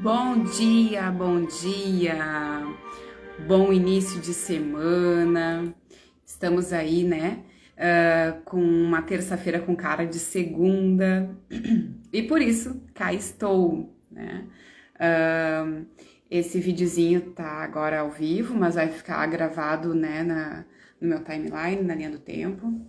Bom dia, bom dia, bom início de semana. Estamos aí, né, com uma terça-feira com cara de segunda e por isso cá estou, né? Esse videozinho tá agora ao vivo, mas vai ficar gravado, né, no meu timeline, na linha do tempo.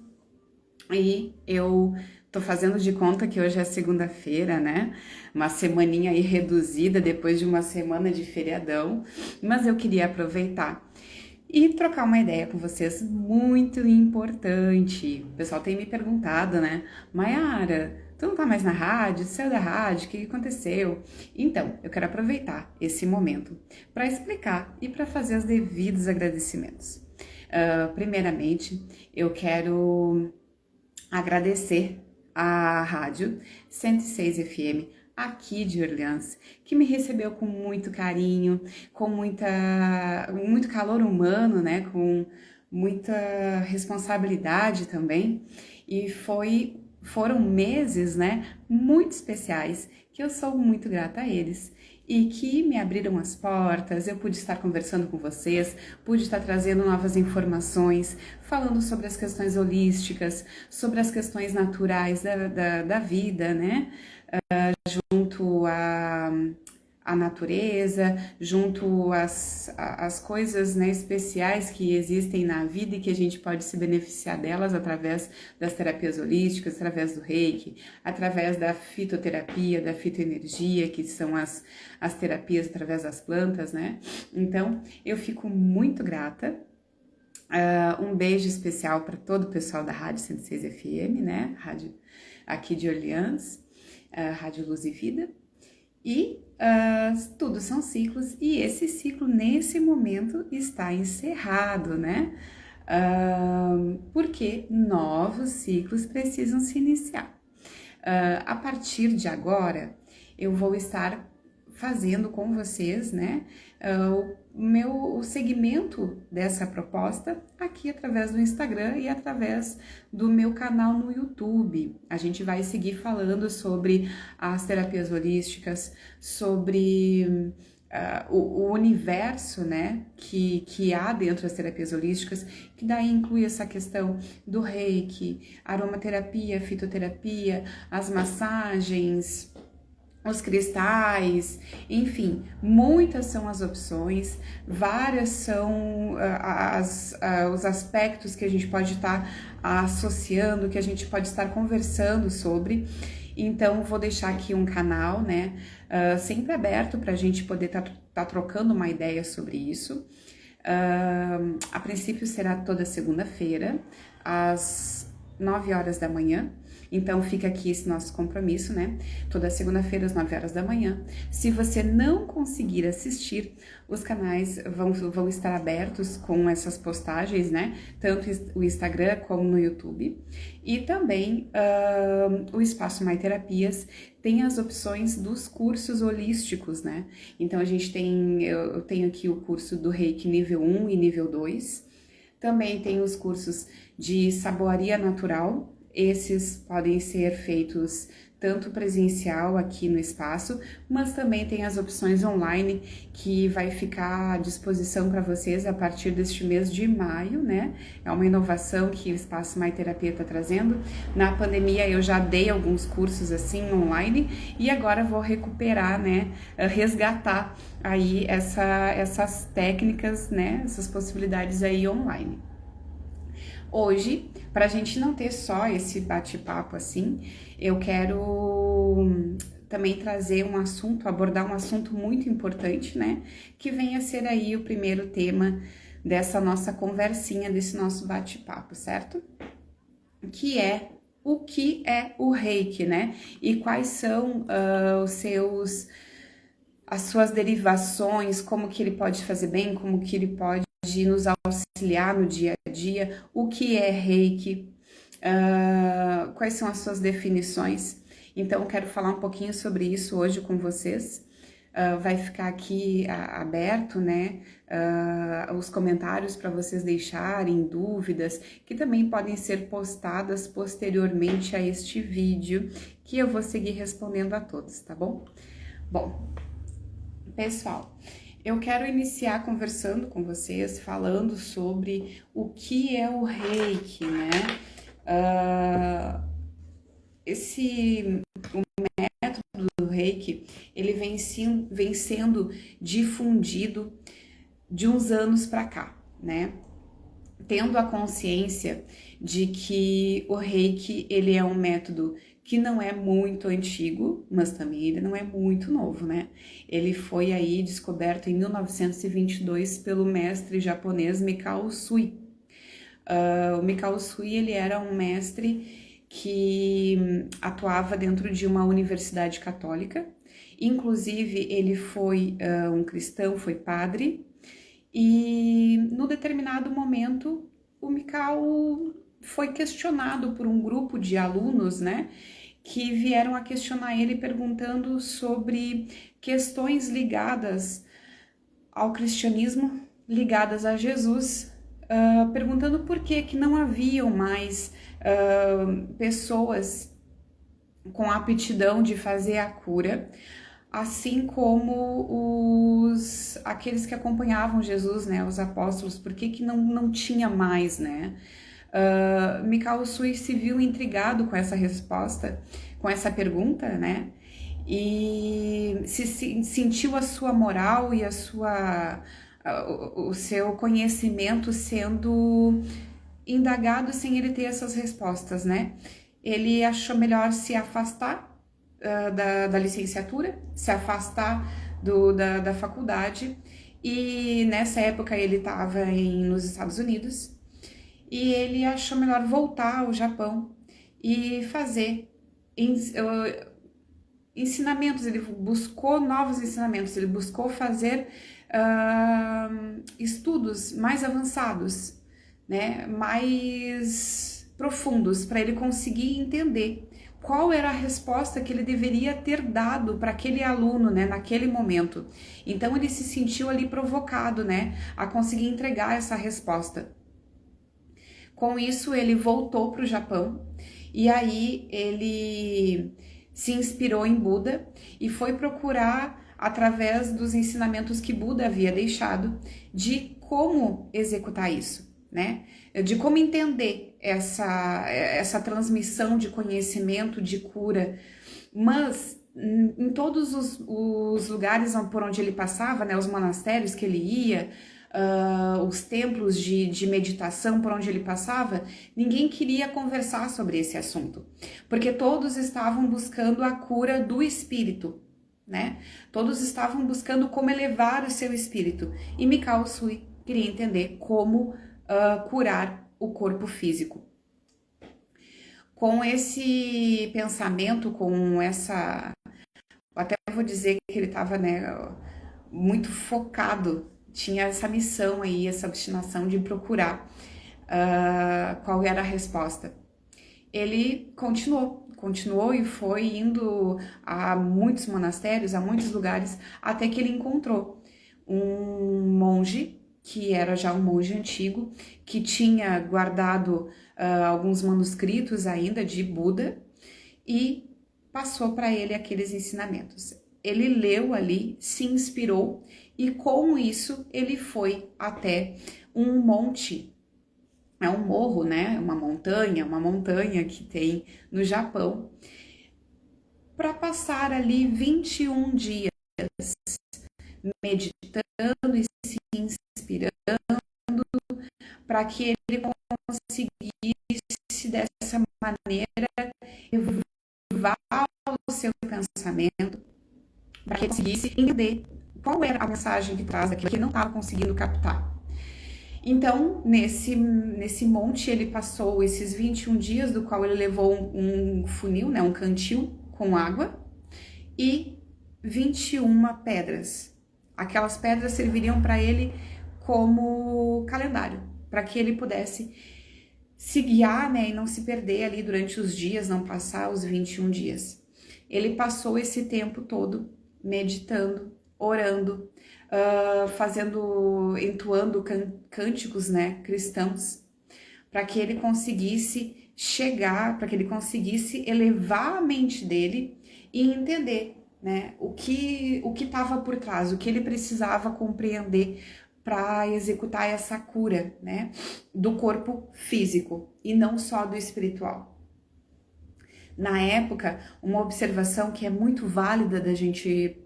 E eu tô fazendo de conta que hoje é segunda-feira, né? Uma semaninha aí reduzida depois de uma semana de feriadão, mas eu queria aproveitar e trocar uma ideia com vocês muito importante. O pessoal tem me perguntado, né? Maiara, tu não tá mais na rádio? Tu saiu da rádio? O que aconteceu? Então, eu quero aproveitar esse momento para explicar e para fazer os devidos agradecimentos. Primeiramente, eu quero agradecer à rádio 106 FM aqui de Orleans, que me recebeu com muito carinho, com muito calor humano, né, com muita responsabilidade também, e foram meses, né, muito especiais, que eu sou muito grata a eles e que me abriram as portas. Eu pude estar conversando com vocês, pude estar trazendo novas informações, falando sobre as questões holísticas, sobre as questões naturais da vida, né? Junto à natureza, junto às coisas, né, especiais que existem na vida e que a gente pode se beneficiar delas através das terapias holísticas, através do Reiki, através da fitoterapia, da fitoenergia, que são as terapias através das plantas, né? Então, eu fico muito grata. Um beijo especial para todo o pessoal da Rádio 106 FM, né? Rádio aqui de Orleans, Rádio Luz e Vida. E tudo são ciclos, e esse ciclo nesse momento está encerrado, né? Porque novos ciclos precisam se iniciar. A partir de agora, eu vou estar fazendo com vocês, né, o segmento dessa proposta aqui através do Instagram e através do meu canal no YouTube. A gente vai seguir falando sobre as terapias holísticas, sobre o universo, né, que há dentro das terapias holísticas, que daí inclui essa questão do Reiki, aromaterapia, fitoterapia, as massagens, os cristais, enfim, muitas são as opções, várias são os aspectos que a gente pode estar associando, que a gente pode estar conversando sobre. Então, vou deixar aqui um canal, né, sempre aberto para a gente poder tá trocando uma ideia sobre isso. A princípio será toda segunda-feira, às 9 horas da manhã. Então fica aqui esse nosso compromisso, né? Toda segunda-feira às 9 horas da manhã. Se você não conseguir assistir, os canais vão estar abertos com essas postagens, né? Tanto o Instagram como no YouTube. E também o Espaço Mais Terapias tem as opções dos cursos holísticos, né? Então eu tenho aqui o curso do Reiki nível 1 e nível 2. Também tem os cursos de saboaria natural. Esses podem ser feitos tanto presencial aqui no espaço, mas também tem as opções online que vai ficar à disposição para vocês a partir deste mês de maio, né? É uma inovação que o Espaço Mais Terapia está trazendo. Na pandemia eu já dei alguns cursos assim online e agora vou recuperar, né? Resgatar aí essas técnicas, né? Essas possibilidades aí online. Hoje, para a gente não ter só esse bate-papo assim, eu quero também trazer abordar um assunto muito importante, né? Que venha a ser aí o primeiro tema dessa nossa conversinha, desse nosso bate-papo, certo? O que é o Reiki, né? E quais são as suas derivações, como que ele pode fazer bem, como que ele pode nos auxiliar no dia a dia, o que é Reiki, quais são as suas definições. Então, eu quero falar um pouquinho sobre isso hoje com vocês. Vai ficar aqui aberto, né, os comentários para vocês deixarem dúvidas, que também podem ser postadas posteriormente a este vídeo, que eu vou seguir respondendo a todos, tá bom? Bom, Pessoal, eu quero iniciar conversando com vocês, falando sobre o que é o Reiki, né? O método do Reiki, ele vem sendo difundido de uns anos para cá, né? Tendo a consciência de que o Reiki, ele é um método que não é muito antigo, mas também ele não é muito novo, né? Ele foi aí descoberto em 1922 pelo mestre japonês Mikao Usui. O Mikao Usui, ele era um mestre que atuava dentro de uma universidade católica. Inclusive, ele foi um cristão, foi padre. E no determinado momento, o Mikao foi questionado por um grupo de alunos, né, que vieram a questionar ele perguntando sobre questões ligadas ao cristianismo, ligadas a Jesus, perguntando por que não haviam mais pessoas com a aptidão de fazer a cura, assim como aqueles que acompanhavam Jesus, né, os apóstolos, por que não tinha mais, né? Mikao Usui se viu intrigado com essa resposta, com essa pergunta, né? E sentiu a sua moral e o seu conhecimento sendo indagado sem ele ter essas respostas, né? Ele achou melhor se afastar da licenciatura, se afastar da faculdade, e nessa época ele estava nos Estados Unidos, e ele achou melhor voltar ao Japão e fazer ensinamentos, ele buscou novos ensinamentos, ele buscou fazer estudos mais avançados, né, mais profundos, para ele conseguir entender qual era a resposta que ele deveria ter dado para aquele aluno, né, naquele momento. Então ele se sentiu ali provocado, né, a conseguir entregar essa resposta. Com isso ele voltou para o Japão e aí ele se inspirou em Buda e foi procurar, através dos ensinamentos que Buda havia deixado, de como executar isso, né? De como entender essa transmissão de conhecimento, de cura. Mas em todos os lugares por onde ele passava, né, os monastérios que ele ia, os templos de meditação por onde ele passava, ninguém queria conversar sobre esse assunto, porque todos estavam buscando a cura do espírito, né? Todos estavam buscando como elevar o seu espírito, e Mikao Usui queria entender como curar o corpo físico. Com esse pensamento, até vou dizer que ele estava, né, muito focado, tinha essa missão aí, essa obstinação de procurar qual era a resposta. Ele continuou e foi indo a muitos monastérios, a muitos lugares, até que ele encontrou um monge, que era já um monge antigo, que tinha guardado alguns manuscritos ainda de Buda e passou para ele aqueles ensinamentos. Ele leu ali, se inspirou e com isso ele foi até um monte, é um morro, né? Uma montanha que tem no Japão, para passar ali 21 dias meditando e se inspirando, para que ele conseguisse dessa maneira elevar o seu pensamento, para que ele conseguisse entender qual era a mensagem que traz daquilo que ele não estava conseguindo captar. Então, nesse monte, ele passou esses 21 dias, do qual ele levou um funil, né, um cantil com água e 21 pedras. Aquelas pedras serviriam para ele como calendário, para que ele pudesse se guiar, né, e não se perder ali durante os dias, não passar os 21 dias. Ele passou esse tempo todo meditando, orando, entoando cânticos, né, cristãos, para que ele conseguisse chegar, para que ele conseguisse elevar a mente dele e entender né? O que estava por trás, o que ele precisava compreender para executar essa cura, né? Do corpo físico e não só do espiritual. Na época, uma observação que é muito válida da gente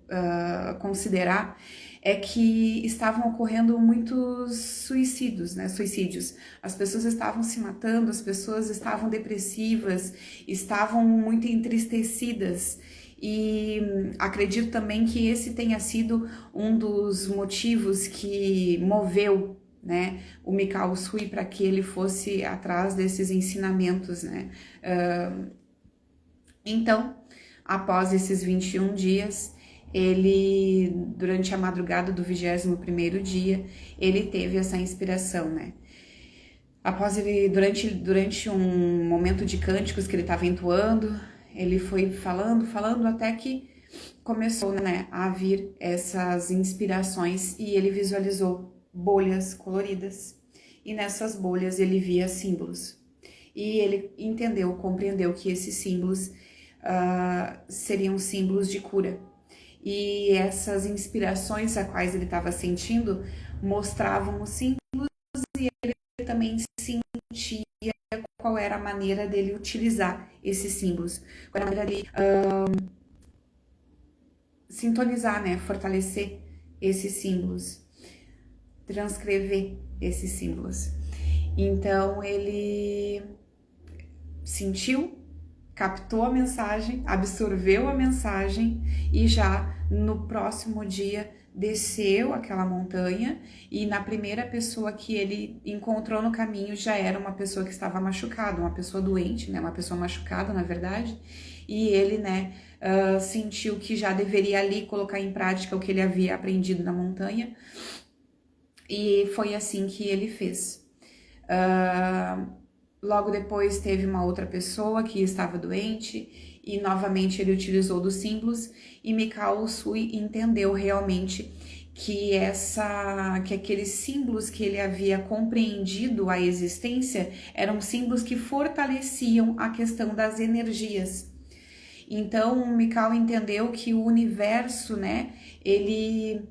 considerar é que estavam ocorrendo muitos suicídios, né? Suicídios. As pessoas estavam se matando, as pessoas estavam depressivas, estavam muito entristecidas. E acredito também que esse tenha sido um dos motivos que moveu, né, o Mikao Usui para que ele fosse atrás desses ensinamentos, né? Então, após esses 21 dias, ele, durante a madrugada do 21º dia, ele teve essa inspiração, né? Após ele, durante um momento de cânticos que ele estava entoando, ele foi falando até que começou, né, a vir essas inspirações e ele visualizou bolhas coloridas. E nessas bolhas ele via símbolos. E ele compreendeu que esses símbolos seriam símbolos de cura. E essas inspirações a quais ele estava sentindo mostravam os símbolos e ele também sentia qual era a maneira dele utilizar esses símbolos, qual era a maneira dele sintonizar, né, fortalecer esses símbolos, transcrever esses símbolos. Então ele sentiu, captou a mensagem, absorveu a mensagem e já no próximo dia desceu aquela montanha e na primeira pessoa que ele encontrou no caminho já era uma pessoa que estava machucada, uma pessoa doente, né, uma pessoa machucada na verdade, e ele, né, sentiu que já deveria ali colocar em prática o que ele havia aprendido na montanha e foi assim que ele fez. Logo depois teve uma outra pessoa que estava doente e novamente ele utilizou dos símbolos e Mikao Usui entendeu realmente que aqueles símbolos que ele havia compreendido a existência eram símbolos que fortaleciam a questão das energias. Então Mikao entendeu que o universo, né, ele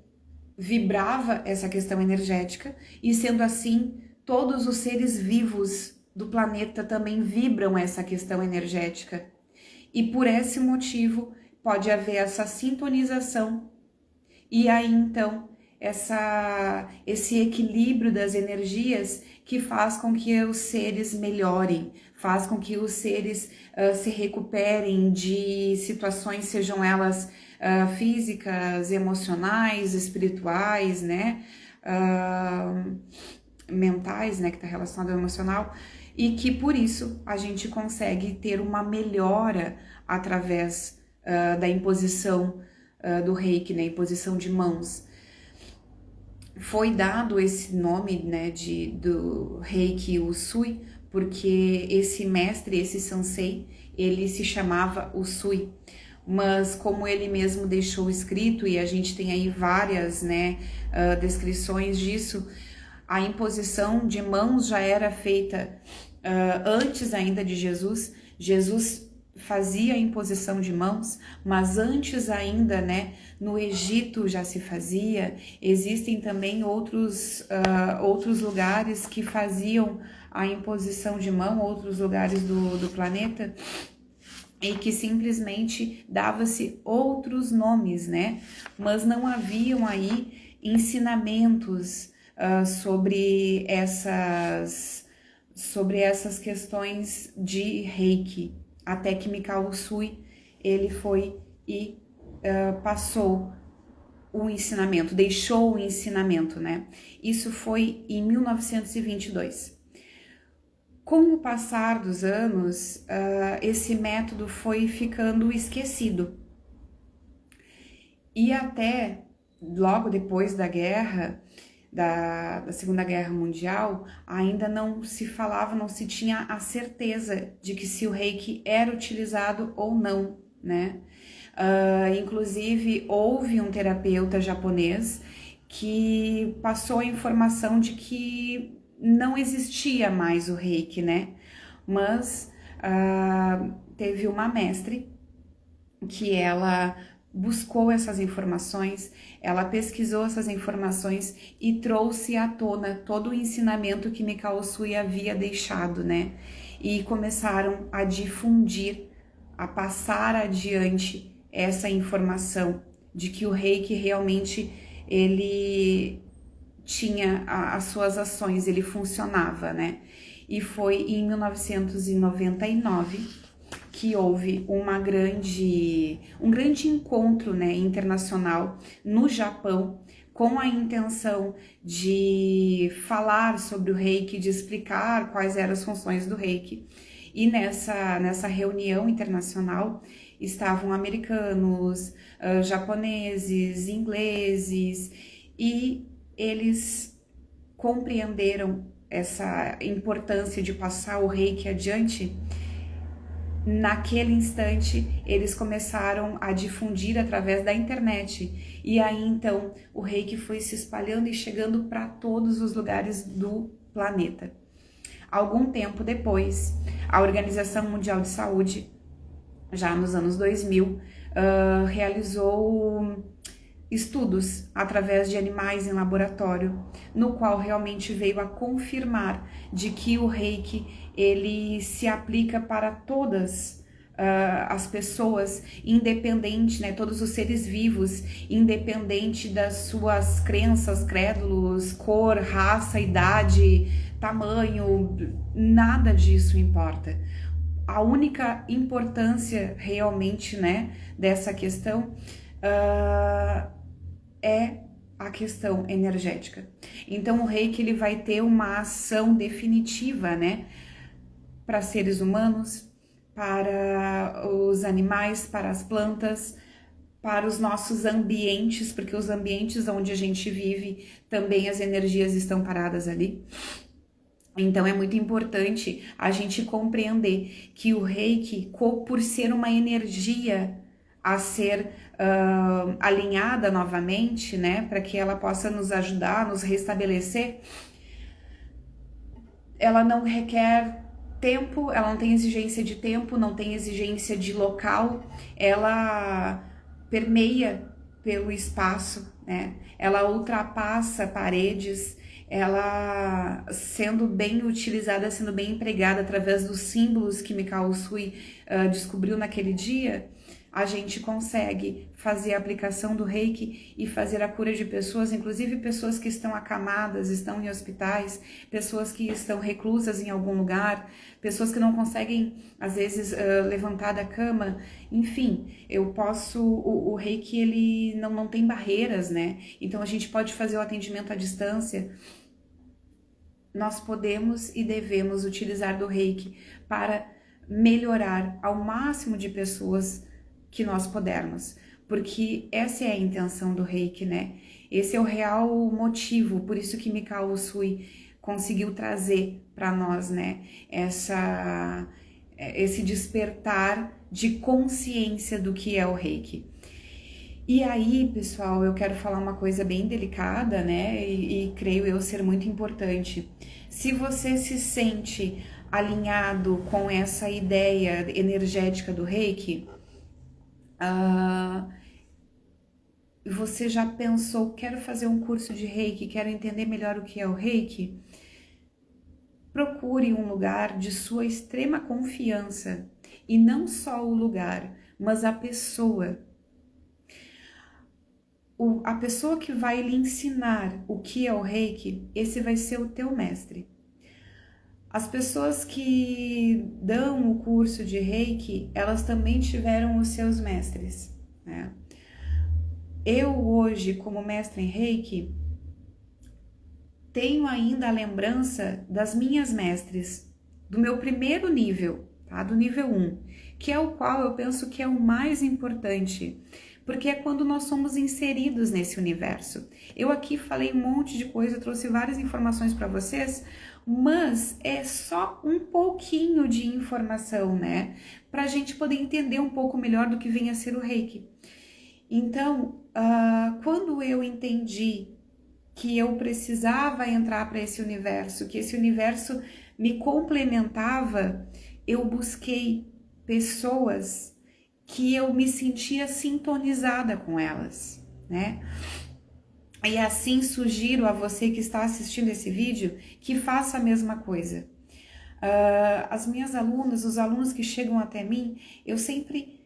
vibrava essa questão energética e sendo assim todos os seres vivos do planeta também vibram essa questão energética. E por esse motivo pode haver essa sintonização e aí então esse equilíbrio das energias que faz com que os seres melhorem, faz com que os seres se recuperem de situações, sejam elas físicas, emocionais, espirituais, né, mentais, né, que está relacionado ao emocional, e que por isso a gente consegue ter uma melhora através da imposição do reiki, né, imposição de mãos. Foi dado esse nome, né, do reiki Usui, porque esse mestre, esse sensei, ele se chamava Usui. Mas como ele mesmo deixou escrito, e a gente tem aí várias, né, descrições disso, a imposição de mãos já era feita antes ainda de Jesus. Jesus fazia a imposição de mãos, mas antes ainda, né, no Egito já se fazia. Existem também outros lugares que faziam a imposição de mão, outros lugares do planeta, e que simplesmente dava-se outros nomes, né? Mas não haviam aí ensinamentos sobre essas questões de reiki, até que Mikao Usui, ele foi e passou o ensinamento, deixou o ensinamento, né? Isso foi em 1922. Com o passar dos anos, esse método foi ficando esquecido. E até logo depois da guerra, da Segunda Guerra Mundial, ainda não se falava, não se tinha a certeza de que se o reiki era utilizado ou não, né? Inclusive, houve um terapeuta japonês que passou a informação de que não existia mais o reiki, né? Mas teve uma mestre que ela buscou essas informações, ela pesquisou essas informações e trouxe à tona todo o ensinamento que Mikao Usui havia deixado, né? E começaram a difundir, a passar adiante essa informação de que o Reiki realmente ele tinha as suas ações, ele funcionava, né? E foi em 1999 que houve um grande encontro, né, internacional no Japão, com a intenção de falar sobre o Reiki, de explicar quais eram as funções do Reiki. E nessa reunião internacional estavam americanos, japoneses, ingleses, e eles compreenderam essa importância de passar o Reiki adiante. Naquele instante, eles começaram a difundir através da internet, e aí então o Reiki foi se espalhando e chegando para todos os lugares do planeta. Algum tempo depois, a Organização Mundial de Saúde, já nos anos 2000, realizou estudos através de animais em laboratório, no qual realmente veio a confirmar de que o Reiki ele se aplica para todas as pessoas, independente, né, todos os seres vivos, independente das suas crenças, crédulos, cor, raça, idade, tamanho, nada disso importa. A única importância realmente, né, dessa questão é a questão energética. Então o Reiki ele vai ter uma ação definitiva, né, para seres humanos, para os animais, para as plantas, para os nossos ambientes, porque os ambientes onde a gente vive também as energias estão paradas ali. Então é muito importante a gente compreender que o Reiki, por ser uma energia a ser alinhada novamente, né, para que ela possa nos ajudar, nos restabelecer, ela não requer tempo, ela não tem exigência de tempo, não tem exigência de local, ela permeia pelo espaço, né, ela ultrapassa paredes, ela sendo bem utilizada, sendo bem empregada através dos símbolos que Mikao Usui descobriu naquele dia, a gente consegue fazer a aplicação do Reiki e fazer a cura de pessoas, inclusive pessoas que estão acamadas, estão em hospitais, pessoas que estão reclusas em algum lugar, pessoas que não conseguem, às vezes, levantar da cama. Enfim, o Reiki, ele não tem barreiras, né? Então, a gente pode fazer o atendimento à distância. Nós podemos e devemos utilizar do Reiki para melhorar ao máximo de pessoas que nós pudermos, porque essa é a intenção do Reiki, né? Esse é o real motivo, por isso que Mikao Usui conseguiu trazer para nós, né, esse despertar de consciência do que é o Reiki. E aí, pessoal, eu quero falar uma coisa bem delicada, né, e creio eu ser muito importante. Se você se sente alinhado com essa ideia energética do Reiki, você já pensou, quero fazer um curso de Reiki, quero entender melhor o que é o Reiki? Procure um lugar de sua extrema confiança, e não só o lugar, mas a pessoa. A pessoa que vai lhe ensinar o que é o Reiki, esse vai ser o teu mestre. As pessoas que dão o curso de Reiki, elas também tiveram os seus mestres, né? Eu hoje, como mestre em Reiki, tenho ainda a lembrança das minhas mestres, do meu primeiro nível, tá? Do nível 1, que é o qual eu penso que é o mais importante, porque é quando nós somos inseridos nesse universo. Eu aqui falei um monte de coisa, trouxe várias informações para vocês, mas é só um pouquinho de informação, né? Para a gente poder entender um pouco melhor do que vem a ser o Reiki. Então, quando eu entendi que eu precisava entrar para esse universo, que esse universo me complementava, eu busquei pessoas que eu me sentia sintonizada com elas, né? E assim sugiro a você que está assistindo esse vídeo que faça a mesma coisa. As minhas alunas, os alunos que chegam até mim, eu sempre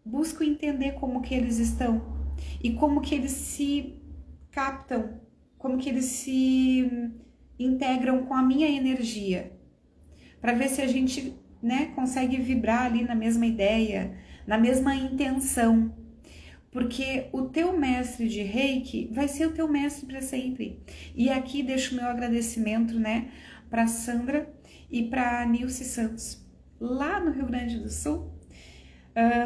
busco entender como que eles estão e como que eles se captam, como que eles se integram com a minha energia, para ver se a gente, né, consegue vibrar ali na mesma ideia, na mesma intenção. Porque o teu mestre de Reiki vai ser o teu mestre para sempre. E aqui deixo o meu agradecimento, né, para Sandra e para Nilce Santos, lá no Rio Grande do Sul,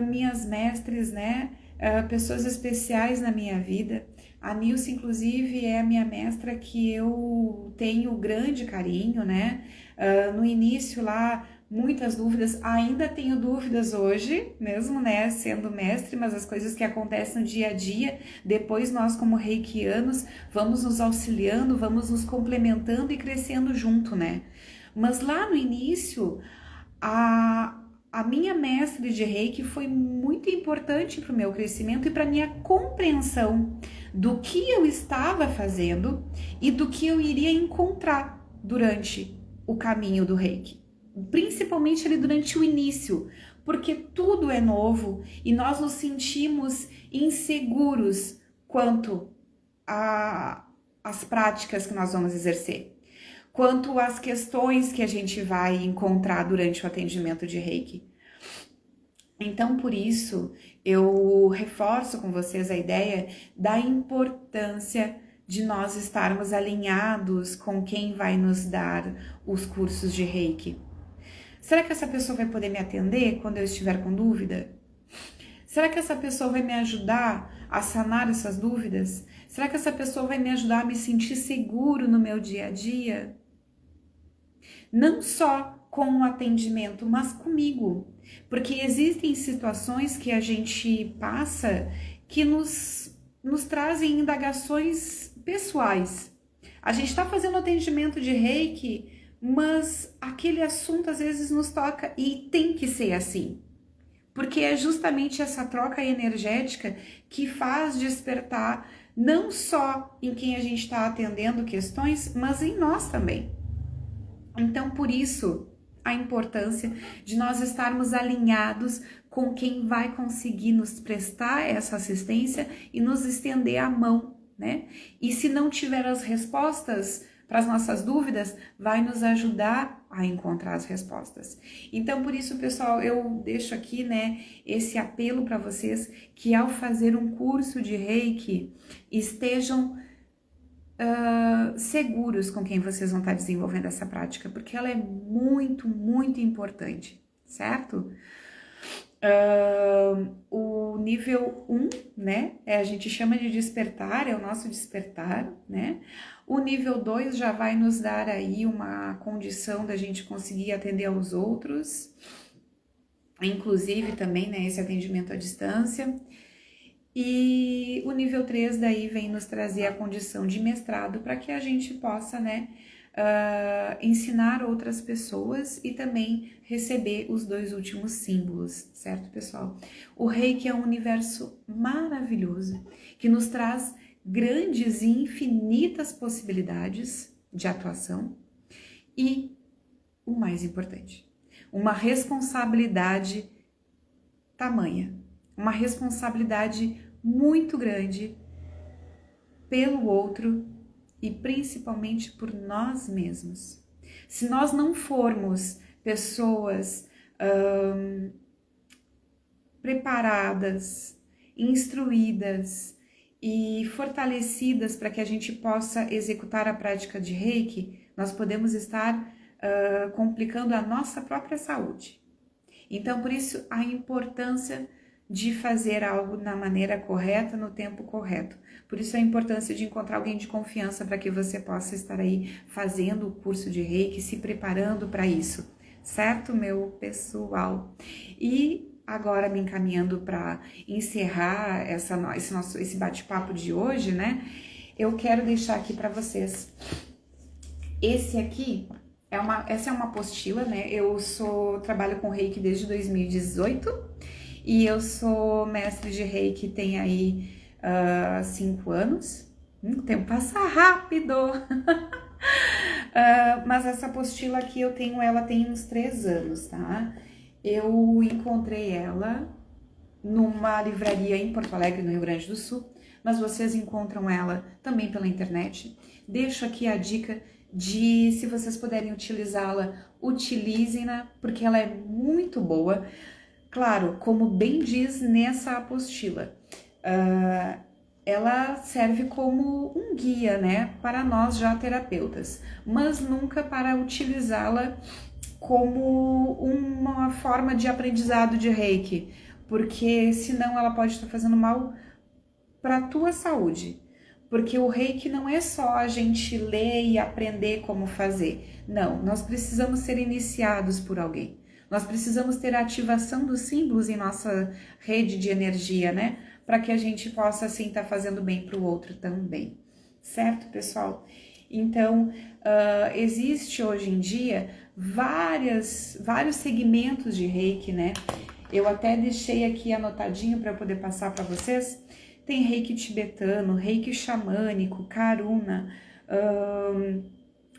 minhas mestres, né, pessoas especiais na minha vida. A Nilce, inclusive, é a minha mestra que eu tenho grande carinho, né, no início lá, muitas dúvidas, ainda tenho dúvidas hoje, mesmo, né, sendo mestre, mas as coisas que acontecem no dia a dia, depois nós como reikianos vamos nos auxiliando, vamos nos complementando e crescendo junto, né. Mas lá no início, a minha mestre de Reiki foi muito importante para o meu crescimento e para a minha compreensão do que eu estava fazendo e do que eu iria encontrar durante o caminho do Reiki. Principalmente ali durante o início, porque tudo é novo e nós nos sentimos inseguros quanto às práticas que nós vamos exercer, quanto às questões que a gente vai encontrar durante o atendimento de Reiki. Então, por isso, eu reforço com vocês a ideia da importância de nós estarmos alinhados com quem vai nos dar os cursos de Reiki. Será que essa pessoa vai poder me atender quando eu estiver com dúvida? Será que essa pessoa vai me ajudar a sanar essas dúvidas? Será que essa pessoa vai me ajudar a me sentir seguro no meu dia a dia? Não só com o atendimento, mas comigo. Porque existem situações que a gente passa que nos trazem indagações pessoais. A gente está fazendo atendimento de Reiki, mas aquele assunto às vezes nos toca e tem que ser assim. Porque é justamente essa troca energética que faz despertar não só em quem a gente está atendendo questões, mas em nós também. Então, por isso, a importância de nós estarmos alinhados com quem vai conseguir nos prestar essa assistência e nos estender a mão, né? E se não tiver as respostas para as nossas dúvidas, vai nos ajudar a encontrar as respostas. Então, por isso, pessoal, eu deixo aqui, né, esse apelo para vocês que ao fazer um curso de Reiki, estejam seguros com quem vocês vão estar desenvolvendo essa prática, porque ela é muito, muito importante, certo? O nível 1, né, a gente chama de despertar, é o nosso despertar, né? O nível 2 já vai nos dar aí uma condição da gente conseguir atender aos outros, inclusive também, né, esse atendimento à distância. E o nível 3 daí vem nos trazer a condição de mestrado para que a gente possa, né, ensinar outras pessoas e também receber os 2 últimos símbolos, certo, pessoal? O Reiki é um universo maravilhoso que nos traz grandes e infinitas possibilidades de atuação e, o mais importante, uma responsabilidade tamanha, uma responsabilidade muito grande pelo outro e principalmente por nós mesmos. Se nós não formos pessoas preparadas, instruídas e fortalecidas para que a gente possa executar a prática de Reiki, nós podemos estar complicando a nossa própria saúde. Então, por isso, a importância de fazer algo na maneira correta, no tempo correto. Por isso a importância de encontrar alguém de confiança para que você possa estar aí fazendo o curso de Reiki, se preparando para isso, certo, meu pessoal? E agora me encaminhando para encerrar esse bate-papo de hoje, né? Eu quero deixar aqui para vocês. Essa é uma apostila, né? Eu trabalho com Reiki desde 2018. e eu sou mestre de Reiki tem aí 5 anos. O tempo passa rápido! Mas essa apostila aqui ela tem uns 3 anos, tá? Eu encontrei ela numa livraria em Porto Alegre, no Rio Grande do Sul, mas vocês encontram ela também pela internet. Deixo aqui a dica de, se vocês puderem utilizá-la, utilizem-na, porque ela é muito boa. Claro, como bem diz nessa apostila, ela serve como um guia, né, para nós já terapeutas, mas nunca para utilizá-la como uma forma de aprendizado de Reiki, porque senão ela pode estar fazendo mal para a tua saúde. Porque o Reiki não é só a gente ler e aprender como fazer. Não, nós precisamos ser iniciados por alguém. Nós precisamos ter a ativação dos símbolos em nossa rede de energia, né? Para que a gente possa, assim, estar fazendo bem para o outro também. Certo, pessoal? Então, existe hoje em dia vários segmentos de Reiki, né? Eu até deixei aqui anotadinho para eu poder passar para vocês. Tem Reiki tibetano, Reiki xamânico, Karuna,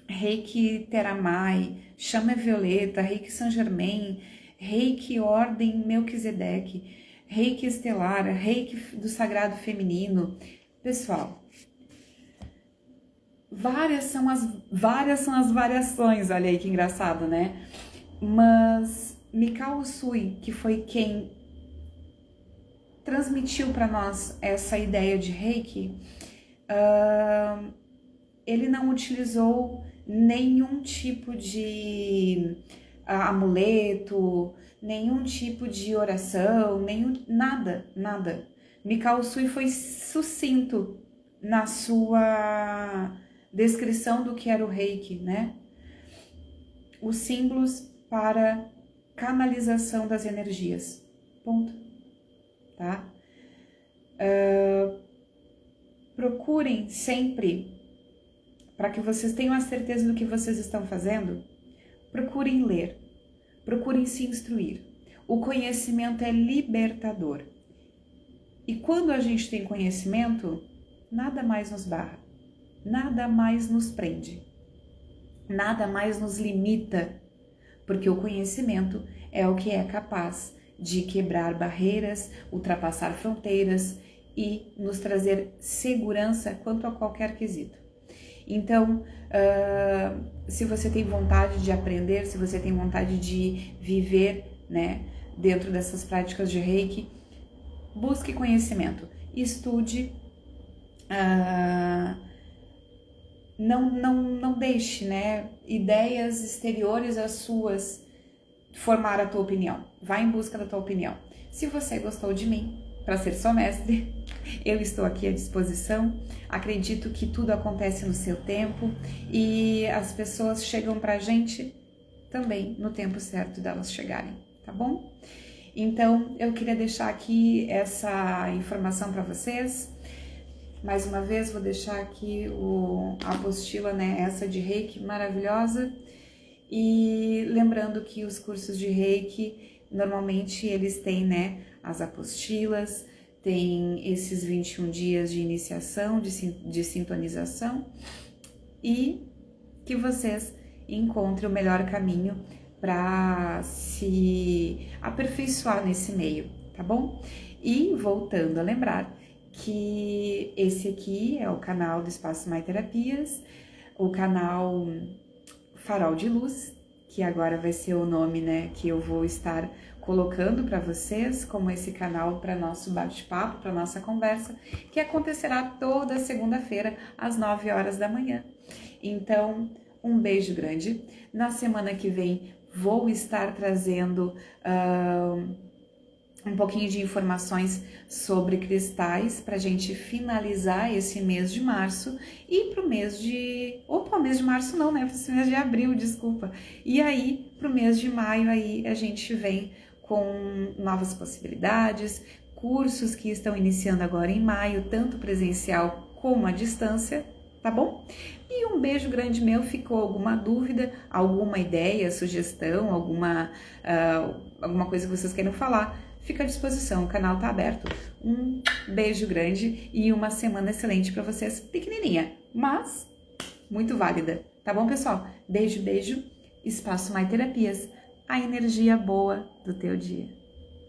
Reiki Teramai, Chama Violeta, Reiki Saint Germain, Reiki Ordem Melquisedeque, Reiki Estelar, Reiki do Sagrado Feminino. Pessoal, várias são as variações, olha aí que engraçado, né? Mas Mikao Usui, que foi quem transmitiu para nós essa ideia de Reiki, ele não utilizou nenhum tipo de amuleto, nenhum tipo de oração, nada. Mikao Usui foi sucinto na sua descrição do que era o Reiki, né? Os símbolos para canalização das energias. Ponto. Tá? Procurem sempre, para que vocês tenham a certeza do que vocês estão fazendo, procurem ler, procurem se instruir. O conhecimento é libertador. E quando a gente tem conhecimento, nada mais nos barra, nada mais nos prende, nada mais nos limita, porque o conhecimento é o que é capaz de quebrar barreiras, ultrapassar fronteiras e nos trazer segurança quanto a qualquer quesito. Então, se você tem vontade de aprender, se você tem vontade de viver, né, dentro dessas práticas de Reiki, busque conhecimento, estude, não deixe, né, ideias exteriores às suas formar a tua opinião. Vá em busca da tua opinião. Se você gostou de mim, para ser sua mestre, eu estou aqui à disposição. Acredito que tudo acontece no seu tempo e as pessoas chegam pra gente também no tempo certo delas chegarem, tá bom? Então, eu queria deixar aqui essa informação para vocês. Mais uma vez, vou deixar aqui a apostila, né, essa de Reiki maravilhosa. E lembrando que os cursos de Reiki, normalmente eles têm, né, as apostilas, tem esses 21 dias de iniciação, de sintonização, e que vocês encontrem o melhor caminho para se aperfeiçoar nesse meio, tá bom? E voltando a lembrar que esse aqui é o canal do Espaço Mais Terapias, o canal Farol de Luz, que agora vai ser o nome, né, que eu vou estar colocando para vocês como esse canal para nosso bate-papo, para nossa conversa, que acontecerá toda segunda-feira às 9 horas da manhã. Então, um beijo grande. Na semana que vem vou estar trazendo um pouquinho de informações sobre cristais para a gente finalizar esse mês de março e para o mês de... mês de março não, né? Para esse mês de abril, desculpa. E aí, para o mês de maio, aí a gente vem com novas possibilidades, cursos que estão iniciando agora em maio, tanto presencial como à distância, tá bom? E um beijo grande meu. Ficou alguma dúvida, alguma ideia, sugestão, alguma coisa que vocês queiram falar? fica à disposição, o canal tá aberto. Um beijo grande e uma semana excelente para vocês, pequenininha, mas muito válida. Tá bom, pessoal? Beijo, beijo. Espaço Mais Terapias, a energia boa do teu dia.